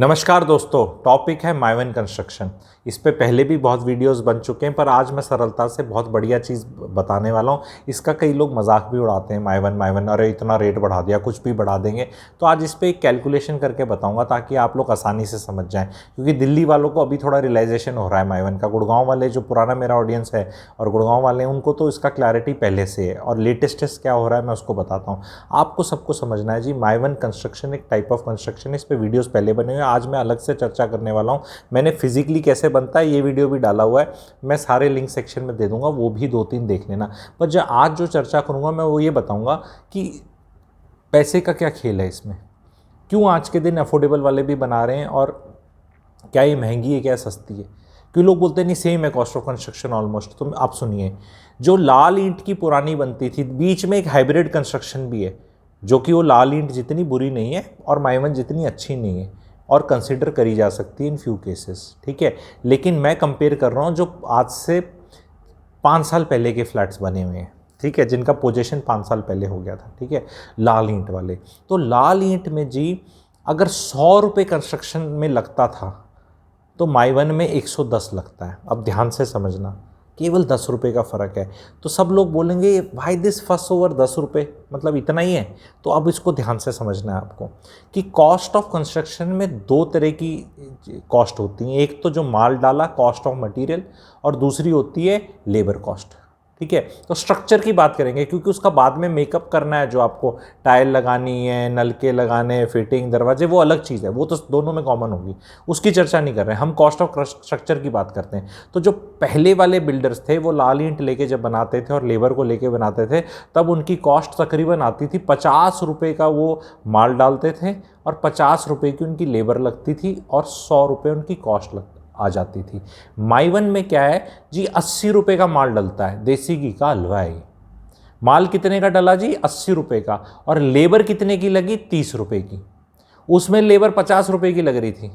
नमस्कार दोस्तों, टॉपिक है माइवन कंस्ट्रक्शन। इस पे पहले भी बहुत वीडियोस बन चुके हैं, पर आज मैं सरलता से बहुत बढ़िया चीज़ बताने वाला हूँ। इसका कई लोग मजाक भी उड़ाते हैं, माइवन अरे इतना रेट बढ़ा दिया, कुछ भी बढ़ा देंगे। तो आज इस पे एक कैलकुलेशन करके बताऊंगा ताकि आप लोग आसानी से समझ जाएं, क्योंकि दिल्ली वालों को अभी थोड़ा रियलाइजेशन हो रहा है माइवन का। गुड़गांव वाले जो पुराना मेरा ऑडियंस है और गुड़गांव वाले, उनको तो इसका क्लैरिटी पहले से है, और लेटेस्टेस्ट क्या हो रहा है मैं उसको बताता हूँ। आपको सबको समझना है जी, माइवन कंस्ट्रक्शन एक टाइप ऑफ कंस्ट्रक्शन है। इस पर वीडियोज़ पहले बने हुए हैं, आज मैं अलग से चर्चा करने वाला हूँ। मैंने फिजिकली कैसे बनता है ये वीडियो भी डाला हुआ है, मैं सारे लिंक सेक्शन में दे दूंगा, वो भी 2-3 देख लेना। पर जो आज जो चर्चा करूंगा मैं वो ये बताऊंगा कि पैसे का क्या खेल है इसमें, क्यों आज के दिन अफोर्डेबल वाले भी बना रहे हैं, और क्या ये महंगी है क्या सस्ती है। क्यों लोग बोलते हैं नहीं सेम है कॉस्ट ऑफ कंस्ट्रक्शन ऑलमोस्ट। तो आप सुनिए, जो लाल ईंट की पुरानी बनती थी, बीच में एक हाइब्रिड कंस्ट्रक्शन भी है, जो कि वो लाल ईंट जितनी बुरी नहीं है और माइवन जितनी अच्छी नहीं है, और कंसिडर करी जा सकती है इन फ्यू केसेस, ठीक है। लेकिन मैं कंपेयर कर रहा हूँ जो आज से 5 साल पहले के फ्लैट्स बने हुए हैं, ठीक है, जिनका पोजीशन 5 साल पहले हो गया था, ठीक है, लाल ईंट वाले। तो लाल ईंट में जी अगर 100 रुपये कंस्ट्रक्शन में लगता था, तो माइवन में 110 लगता है। अब ध्यान से समझना, केवल 10 रुपये का फ़र्क है। तो सब लोग बोलेंगे भाई दिस फर्स्ट ओवर 10 रुपये, मतलब इतना ही है। तो अब इसको ध्यान से समझना है आपको कि कॉस्ट ऑफ कंस्ट्रक्शन में 2 तरह की कॉस्ट होती हैं। एक तो जो माल डाला, कॉस्ट ऑफ मटेरियल, और दूसरी होती है लेबर कॉस्ट, ठीक है। तो स्ट्रक्चर की बात करेंगे, क्योंकि उसका बाद में मेकअप करना है, जो आपको टाइल लगानी है, नलके लगाने, फिटिंग, दरवाजे, वो अलग चीज़ है, वो तो दोनों में कॉमन होगी, उसकी चर्चा नहीं कर रहे हैं हम। कॉस्ट ऑफ स्ट्रक्चर की बात करते हैं। तो जो पहले वाले बिल्डर्स थे वो लाल ईंट लेके जब बनाते थे और लेबर को लेके बनाते थे, तब उनकी कॉस्ट तकरीबन आती थी 50 रुपये का वो माल डालते थे, और 50 रुपये की उनकी लेबर लगती थी, और 100 रुपये उनकी कॉस्ट आ जाती थी। माइवन में क्या है जी, 80 रुपये का माल डलता है, देसी घी का हलवा है। माल कितने का डला जी? 80 रुपये का। और लेबर कितने की लगी? 30 रुपये की। उसमें लेबर 50 रुपये की लग रही थी,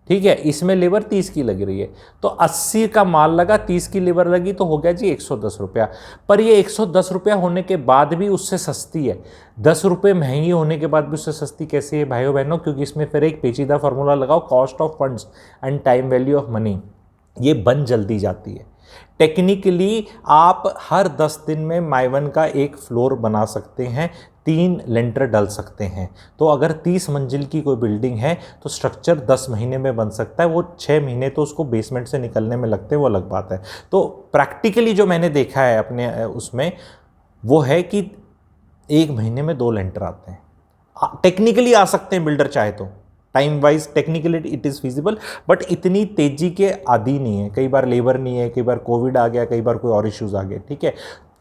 ठीक है, इसमें लेबर 30 की लग रही है। तो 80 का माल लगा, 30 की लेबर लगी, तो हो गया जी 110 रुपया। पर ये 110 रुपया होने के बाद भी उससे सस्ती है। 10 रुपये महंगी होने के बाद भी उससे सस्ती कैसे है भाइयों बहनों? क्योंकि इसमें फिर एक पेचीदा फार्मूला लगाओ, cost of funds and time value of money. ये बन जल्दी जाती है। टेक्निकली आप हर 10 दिन में माइवन का एक फ्लोर बना सकते हैं, 3 लेंटर डल सकते हैं। तो अगर 30 मंजिल की कोई बिल्डिंग है तो स्ट्रक्चर 10 महीने में बन सकता है। वो 6 महीने तो उसको बेसमेंट से निकलने में लगते हैं, वो अलग बात है। तो प्रैक्टिकली जो मैंने देखा है अपने उसमें, वो है कि 1 महीने में 2 लेंटर आते हैं। टेक्निकली आ सकते हैं बिल्डर चाहे तो, time wise technically it is feasible, but इतनी तेज़ी के आदी नहीं है। कई बार लेबर नहीं है, कई बार कोविड आ गया, कई बार कोई और इश्यूज़ आ गए, ठीक है।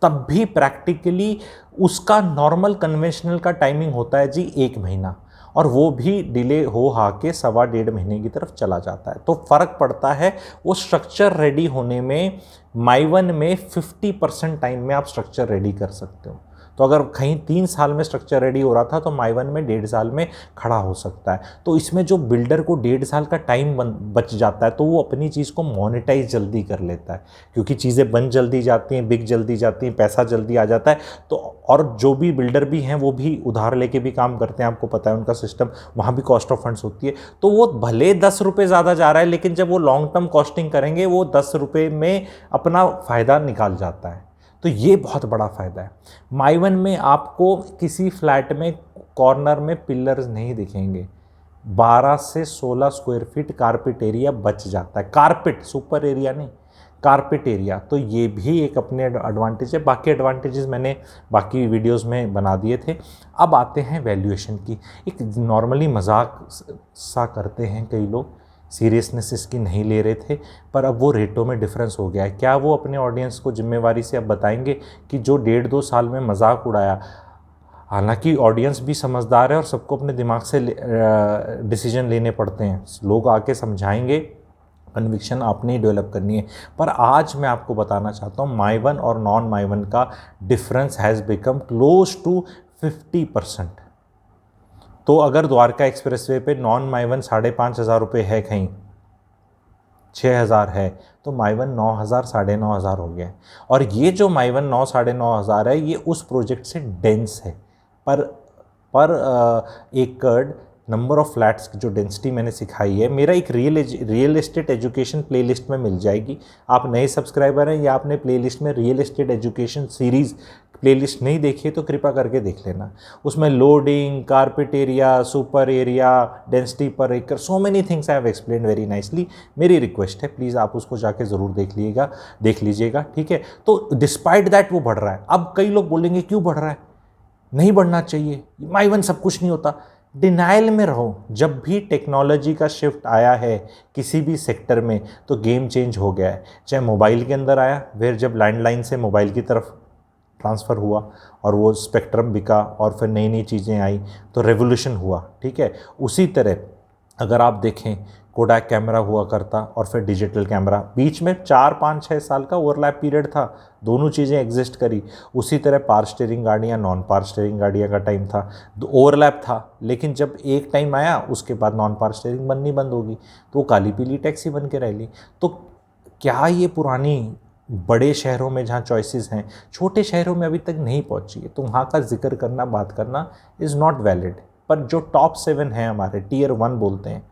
तब भी प्रैक्टिकली उसका नॉर्मल कन्वेंशनल का टाइमिंग होता है जी 1 महीना, और वो भी डिले हो के 1.25 महीने की तरफ चला जाता है। तो फ़र्क पड़ता है वो स्ट्रक्चर रेडी होने में। माइवन में 50% टाइम में आप स्ट्रक्चर रेडी कर सकते हो। तो अगर कहीं 3 साल में स्ट्रक्चर रेडी हो रहा था, तो माइवन में 1.5 साल में खड़ा हो सकता है। तो इसमें जो बिल्डर को 1.5 साल का टाइम बच जाता है, तो वो अपनी चीज़ को मोनेटाइज जल्दी कर लेता है, क्योंकि चीज़ें बन जल्दी जाती हैं, बिक जल्दी जाती हैं, पैसा जल्दी आ जाता है। तो और जो भी बिल्डर भी हैं वो भी उधार लेके भी काम करते हैं, आपको पता है उनका सिस्टम, वहाँ भी कॉस्ट ऑफ फंड्स होती है। तो वो भले 10 रुपये ज़्यादा जा रहा है, लेकिन जब वो लॉन्ग टर्म कॉस्टिंग करेंगे, वो 10 रुपये में अपना फ़ायदा निकाल जाता है। तो ये बहुत बड़ा फ़ायदा है। माइवन में आपको किसी फ्लैट में कॉर्नर में पिलर्स नहीं दिखेंगे। 12 से 16 स्क्वायर फीट कारपेट एरिया बच जाता है। कारपेट, सुपर एरिया नहीं, कारपेट एरिया। तो ये भी एक अपने एडवांटेज है। बाकी एडवांटेजेस मैंने बाकी वीडियोस में बना दिए थे। अब आते हैं वैल्यूएशन की। एक नॉर्मली मजाक सा करते हैं कई लोग, सीरियसनेस इसकी नहीं ले रहे थे, पर अब वो रेटों में डिफरेंस हो गया है। क्या वो अपने ऑडियंस को जिम्मेवारी से अब बताएंगे कि जो 1.5-2 साल में मजाक उड़ाया, हालांकि ऑडियंस भी समझदार है और सबको अपने दिमाग से डिसीजन लेने पड़ते हैं, लोग आके समझाएंगे, कन्विक्शन आपने ही डेवलप करनी है। पर आज मैं आपको बताना चाहता हूँ, माइवन और नॉन माइवन का difference has become close to 50%। तो अगर द्वारका एक्सप्रेसवे पे नॉन माइवन 5,500 रुपये है, कहीं 6,000 है, तो माइवन 9,000 9,500 हो गया है। और ये जो माइवन 9,500 है, ये उस प्रोजेक्ट से डेंस है, पर एकड़ नंबर ऑफ़ फ्लैट्स की जो डेंसिटी मैंने सिखाई है, मेरा एक रियल एस्टेट एजुकेशन प्लेलिस्ट में मिल जाएगी। आप नए सब्सक्राइबर हैं या आपने प्लेलिस्ट में real estate education series playlist नहीं देखी है तो कृपया करके देख लेना। उसमें loading, carpet area, super area, density पर एकड़, so many things I have explain very nicely. मेरी रिक्वेस्ट है प्लीज़ आप उसको जाके ज़रूर देख लीजिएगा, ठीक है। तो डिस्पाइट दैट वो बढ़ रहा है। अब कई लोग बोलेंगे क्यों बढ़ रहा है, नहीं बढ़ना चाहिए, माइवन सब कुछ नहीं होता। डिनाइल में रहो। जब भी टेक्नोलॉजी का शिफ्ट आया है किसी भी सेक्टर में तो गेम चेंज हो गया है। चाहे मोबाइल के अंदर आया, फिर जब लैंडलाइन से मोबाइल की तरफ ट्रांसफ़र हुआ और वो स्पेक्ट्रम बिका और फिर नई नई चीज़ें आई तो रेवोल्यूशन हुआ, ठीक है। उसी तरह अगर आप देखें कोडाक कैमरा हुआ करता और फिर डिजिटल कैमरा, बीच में 4, 5, 6 साल का ओवरलैप पीरियड था, दोनों चीज़ें एग्जिस्ट करी। उसी तरह पावर स्टीयरिंग गाड़ियाँ, नॉन पावर स्टीयरिंग गाड़ियाँ का टाइम था, ओवरलैप था, लेकिन जब एक टाइम आया उसके बाद नॉन पावर स्टीयरिंग बननी बंद होगी तो वो काली पीली टैक्सी बन के रह ली। तो क्या ये पुरानी बड़े शहरों में जहाँ चॉइसेस हैं, छोटे शहरों में अभी तक नहीं पहुँची है, तो वहाँ का जिक्र करना, बात करना इज़ नॉट वैलिड। पर जो टॉप 7 हैं हमारे, टियर 1 बोलते हैं,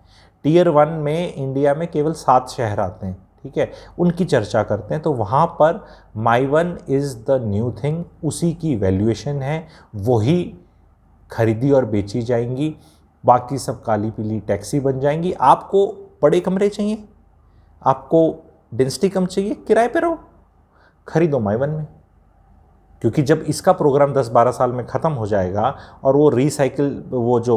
टियर 1 में इंडिया में केवल 7 शहर आते हैं, ठीक है, उनकी चर्चा करते हैं। तो वहाँ पर माइवन इज़ द न्यू थिंग, उसी की वैल्यूएशन है, वही खरीदी और बेची जाएंगी, बाकी सब काली पीली टैक्सी बन जाएंगी। आपको बड़े कमरे चाहिए, आपको डेंसिटी कम चाहिए, किराए पे रहो, खरीदो माइवन में। क्योंकि जब इसका प्रोग्राम 10-12 साल में ख़त्म हो जाएगा और वो वो जो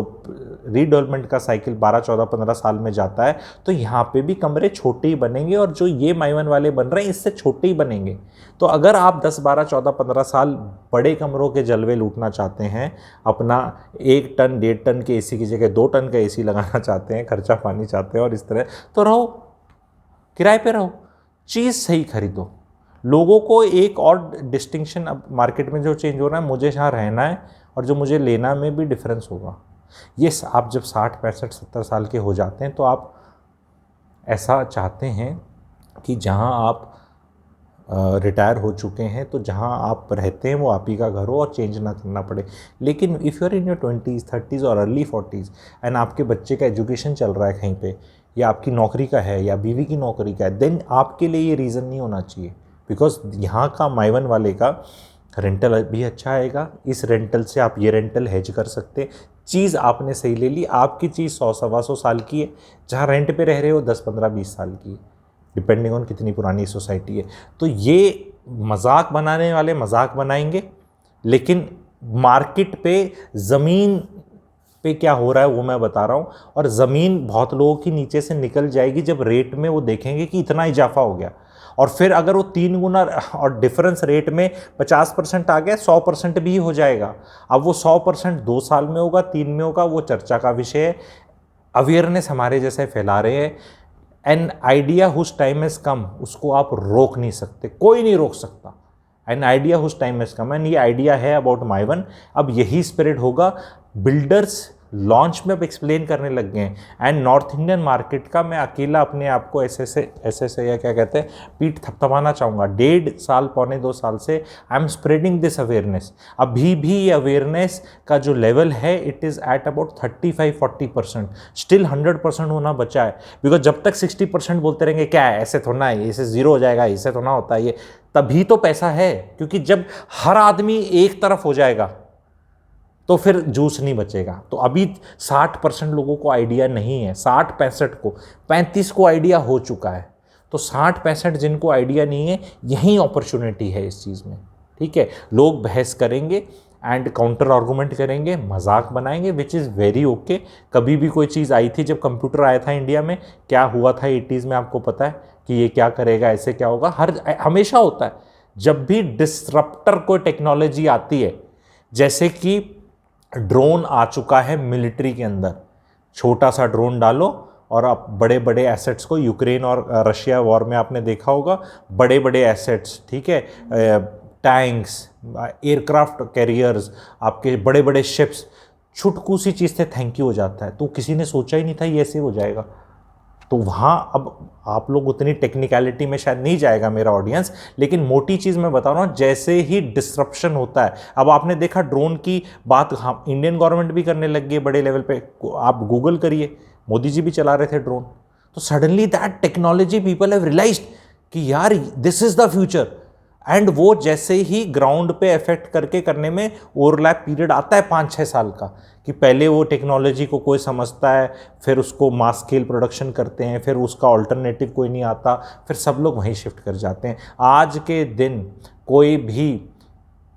रीडेवलपमेंट का साइकिल 12, 14, 15 साल में जाता है तो यहाँ पे भी कमरे छोटे ही बनेंगे और जो ये माइवन वाले बन रहे हैं इससे छोटे ही बनेंगे। तो अगर आप 10, 12, 14, 15 साल बड़े कमरों के जलवे लूटना चाहते हैं, अपना 1 टन 1.5 टन के एसी की जगह 2 टन का एसी लगाना चाहते हैं, खर्चा पानी चाहते हैं और इस तरह, तो रहो, किराए पे रहो, चीज़ सही खरीदो। लोगों को एक और डिस्टिंक्शन अब मार्केट में जो चेंज हो रहा है, मुझे जहाँ रहना है और जो मुझे लेना में भी डिफरेंस होगा। ये आप जब 60, 65, 70 साल के हो जाते हैं तो आप ऐसा चाहते हैं कि जहाँ आप रिटायर हो चुके हैं तो जहाँ आप रहते हैं वो आप ही का घर हो और चेंज ना करना पड़े। लेकिन if you are in your 20s, 30s और अर्ली 40s एंड आपके बच्चे का एजुकेशन चल रहा है कहीं पे, या आपकी नौकरी का है या बीवी की नौकरी का है, देन आपके लिए ये रीज़न नहीं होना चाहिए। बिकॉज यहाँ का माइवन वाले का रेंटल भी अच्छा आएगा, इस रेंटल से आप ये रेंटल हेज कर सकते, चीज़ आपने सही ले ली, आपकी चीज़ 100, 125 साल की है, जहाँ रेंट पे रह रहे हो 10, 15, 20 साल की, डिपेंडिंग ऑन कितनी पुरानी सोसाइटी है। तो ये मजाक बनाने वाले मजाक बनाएंगे, लेकिन मार्केट पे ज़मीन पे क्या हो रहा है वो मैं बता रहा हूँ। और ज़मीन बहुत लोगों की नीचे से निकल जाएगी जब रेट में वो देखेंगे कि इतना इजाफा हो गया, और फिर अगर वो 3 गुना और डिफरेंस रेट में 50% आ गया, 100% भी हो जाएगा। अब वो 100% 2 साल में होगा, 3 में होगा, वो चर्चा का विषय है। अवेयरनेस हमारे जैसे फैला रहे हैं। An idea whose time has come, उसको आप रोक नहीं सकते, कोई नहीं रोक सकता। An idea whose time has come, and ये आइडिया है अबाउट माइवन। अब यही स्पिरिट होगा। बिल्डर्स लॉन्च में अब एक्सप्लेन करने लग गए हैं। एंड नॉर्थ इंडियन मार्केट का मैं अकेला अपने आप को ऐसे या क्या कहते हैं, पीठ थपथपाना चाहूँगा। 1.5 साल, पौने 2 साल से I am spreading this awareness. अभी भी ये अवेयरनेस का जो लेवल है it is at about 35-40%। Still 100% होना बचा है। बिकॉज जब तक 60% बोलते रहेंगे क्या है, ऐसे थोड़ा है, इसे 0 हो जाएगा, इसे थोड़ा होता है, ये तभी तो पैसा है। क्योंकि जब हर आदमी एक तरफ हो जाएगा तो फिर जूस नहीं बचेगा। तो अभी 60% लोगों को आइडिया नहीं है, 60-65 को, 35 को आइडिया हो चुका है। तो 60-65 जिनको आइडिया नहीं है, यही अपॉर्चुनिटी है इस चीज़ में, ठीक है। लोग बहस करेंगे एंड काउंटर आर्गूमेंट करेंगे, मजाक बनाएंगे, विच इज़ वेरी ओके। कभी भी कोई चीज़ आई थी, जब कंप्यूटर आया था इंडिया में, क्या हुआ था 80s में, आपको पता है कि ये क्या करेगा, ऐसे क्या होगा, हमेशा होता है। जब भी डिसरप्टर कोई टेक्नोलॉजी आती है, जैसे कि ड्रोन आ चुका है मिलिट्री के अंदर, छोटा सा ड्रोन डालो और आप बड़े बड़े एसेट्स को, यूक्रेन और रशिया वॉर में आपने देखा होगा, बड़े बड़े एसेट्स, ठीक है, टैंक्स, एयरक्राफ्ट कैरियर्स, आपके बड़े बड़े शिप्स, छुटकू सी चीज़ से थैंक यू हो जाता है। तो किसी ने सोचा ही नहीं था ये ऐसे हो जाएगा। तो वहाँ अब आप लोग उतनी टेक्निकलिटी में शायद नहीं जाएगा मेरा ऑडियंस, लेकिन मोटी चीज़ मैं बता रहा हूँ, जैसे ही डिस्रप्शन होता है, अब आपने देखा ड्रोन की बात हम इंडियन गवर्नमेंट भी करने लग गई है बड़े लेवल पे, आप गूगल करिए, मोदी जी भी चला रहे थे ड्रोन, तो suddenly that technology people have realized कि यार this is the future, and वो जैसे ही ग्राउंड पे इफेक्ट करके करने में ओवरलैप पीरियड आता है 5-6 साल का, कि पहले वो टेक्नोलॉजी को कोई समझता है, फिर उसको मास स्केल प्रोडक्शन करते हैं, फिर उसका ऑल्टरनेटिव कोई नहीं आता, फिर सब लोग वहीं शिफ्ट कर जाते हैं। आज के दिन कोई भी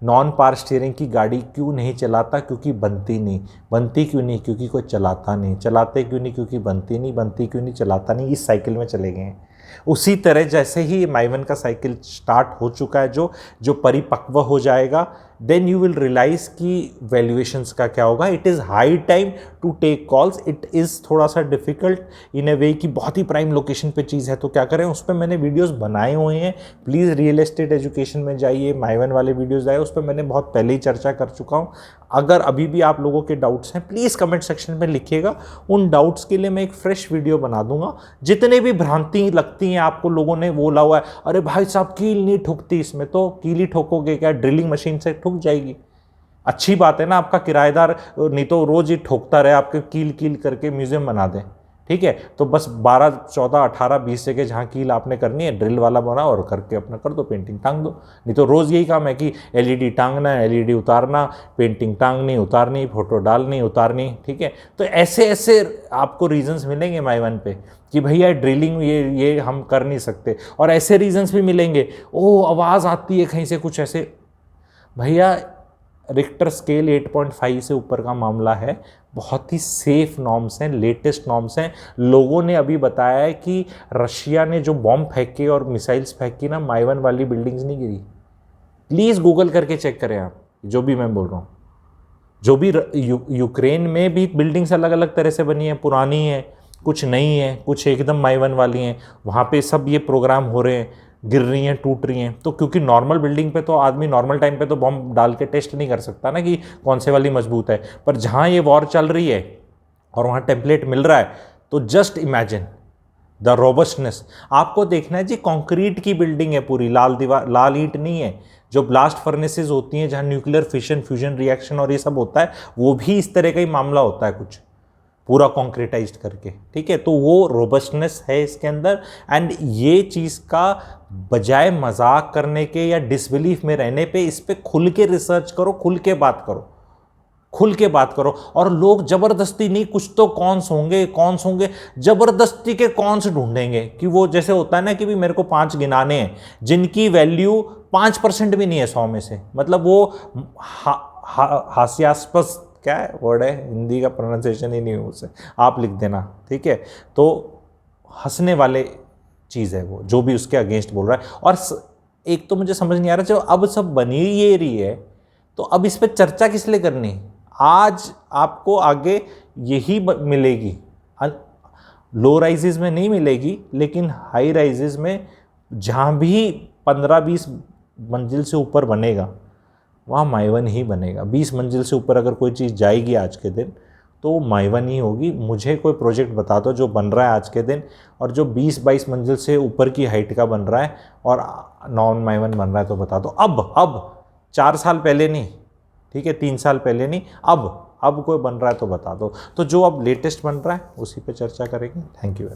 नॉन पावर स्टीयरिंग की गाड़ी क्यों नहीं चलाता? क्योंकि बनती नहीं। बनती क्यों नहीं? क्योंकि कोई चलाता नहीं। चलाते क्यों नहीं? क्योंकि बनती नहीं। बनती क्यों नहीं? चलाता नहीं। इस साइकिल में चले गए हैं। उसी तरह जैसे ही माइवन का साइकिल स्टार्ट हो चुका है, जो परिपक्व हो जाएगा, देन यू विल रियलाइज कि वैल्यूएशंस का क्या होगा। It is high time to take calls. It is थोड़ा सा डिफिकल्ट इन ए वे कि बहुत ही प्राइम लोकेशन पे चीज़ है, तो क्या करें, उस पर मैंने वीडियोस बनाए हुए हैं। प्लीज़ रियल एस्टेट एजुकेशन में जाइए, माइवन वाले वीडियोस आए, उस पर मैंने बहुत पहले ही चर्चा कर चुका हूँ। अगर अभी भी आप लोगों के डाउट्स हैं, प्लीज़ कमेंट सेक्शन में लिखिएगा। उन डाउट्स के लिए मैं एक फ्रेश वीडियो बना दूंगा। जितने भी भ्रांति लगती हैं आपको, लोगों ने बोला हुआ है अरे भाई साहब कील नहीं ठुकती इसमें, तो कील ही ठोकोगे क्या? ड्रिलिंग मशीन से ठुक जाएगी। अच्छी बात है ना, आपका किराएदार नहीं तो रोज ही ठोकता रहे, आपके कील कील करके म्यूजियम बना दें, ठीक है? तो बस 12, 14, 18, 20 जगह जहाँ कील आपने करनी है, ड्रिल वाला बनाओ और करके अपना कर दो, पेंटिंग टांग दो। नहीं तो रोज़ यही काम है कि एलईडी टांगना, एलईडी उतारना, पेंटिंग टांगनी उतारनी, फोटो डालनी उतारनी, ठीक है? तो ऐसे ऐसे आपको रीजंस मिलेंगे माइवन पे कि भैया ड्रिलिंग ये हम कर नहीं सकते, और ऐसे रीजंस भी मिलेंगे, ओह आवाज़ आती है कहीं से कुछ ऐसे। भैया रिक्टर स्केल 8.5 से ऊपर का मामला है, बहुत ही सेफ नॉर्म्स हैं, लेटेस्ट नॉर्म्स हैं। लोगों ने अभी बताया है कि रशिया ने जो बॉम्ब फेंके और मिसाइल्स फेंकी ना, माइवन वाली बिल्डिंग्स नहीं गिरी। प्लीज़ गूगल करके चेक करें आप, जो भी मैं बोल रहा हूँ। जो भी यूक्रेन में भी बिल्डिंग्स अलग अलग तरह से बनी हैं, पुरानी हैं, कुछ नई हैं, कुछ एकदम माइवन वाली हैं। वहाँ पे सब ये प्रोग्राम हो रहे हैं, गिर रही हैं, टूट रही हैं। तो क्योंकि नॉर्मल बिल्डिंग पे तो आदमी नॉर्मल टाइम पे तो बॉम्ब डाल के टेस्ट नहीं कर सकता ना कि कौन से वाली मजबूत है, पर जहाँ ये वॉर चल रही है और वहाँ टेम्पलेट मिल रहा है, तो जस्ट इमेजिन द रोबस्टनेस। आपको देखना है जी, कंक्रीट की बिल्डिंग है पूरी, लाल दीवार, लाल ईंट नहीं है। जो ब्लास्ट फर्नेसेस होती हैं जहाँ न्यूक्लियर फिशन फ्यूजन रिएक्शन और ये सब होता है, वो भी इस तरह का ही मामला होता है, कुछ पूरा कॉन्क्रीटाइज्ड करके, ठीक है? तो वो रोबस्टनेस है इसके अंदर। एंड ये चीज़ का बजाय मजाक करने के या डिसबिलीफ में रहने पे, इस पे खुल के रिसर्च करो, खुल के बात करो, खुल के बात करो। और लोग जबरदस्ती नहीं, कुछ तो कॉन्स होंगे, जबरदस्ती के कॉन्स ढूंढेंगे कि वो जैसे होता है ना कि भी मेरे को 5 गिनाने हैं जिनकी वैल्यू 5% भी नहीं है 100 में से, मतलब वो हास्यास्पद, क्या है वर्ड है हिंदी का, प्रोनाउंसिएशन ही नहीं है उसे, आप लिख देना, ठीक है? तो हंसने वाले चीज़ है वो, जो भी उसके अगेंस्ट बोल रहा है। और एक तो मुझे समझ नहीं आ रहा, जो अब सब बनी ये रही है, तो अब इस पर चर्चा किस लिए करनी? आज आपको आगे यही मिलेगी, लो राइजेस में नहीं मिलेगी, लेकिन हाई राइजेस में जहाँ भी 15-20 मंजिल से ऊपर बनेगा, वहाँ माइवन ही बनेगा। 20 मंजिल से ऊपर अगर कोई चीज़ जाएगी आज के दिन, तो माइवन ही होगी। मुझे कोई प्रोजेक्ट बता दो जो बन रहा है आज के दिन, और जो 20-22 मंजिल से ऊपर की हाइट का बन रहा है और नॉन माइवन बन रहा है, तो बता दो। अब 4 साल पहले नहीं, ठीक है, 3 साल पहले नहीं, अब कोई बन रहा है तो बता दो। तो जो अब लेटेस्ट बन रहा है उसी पे चर्चा करेंगे। Thank you.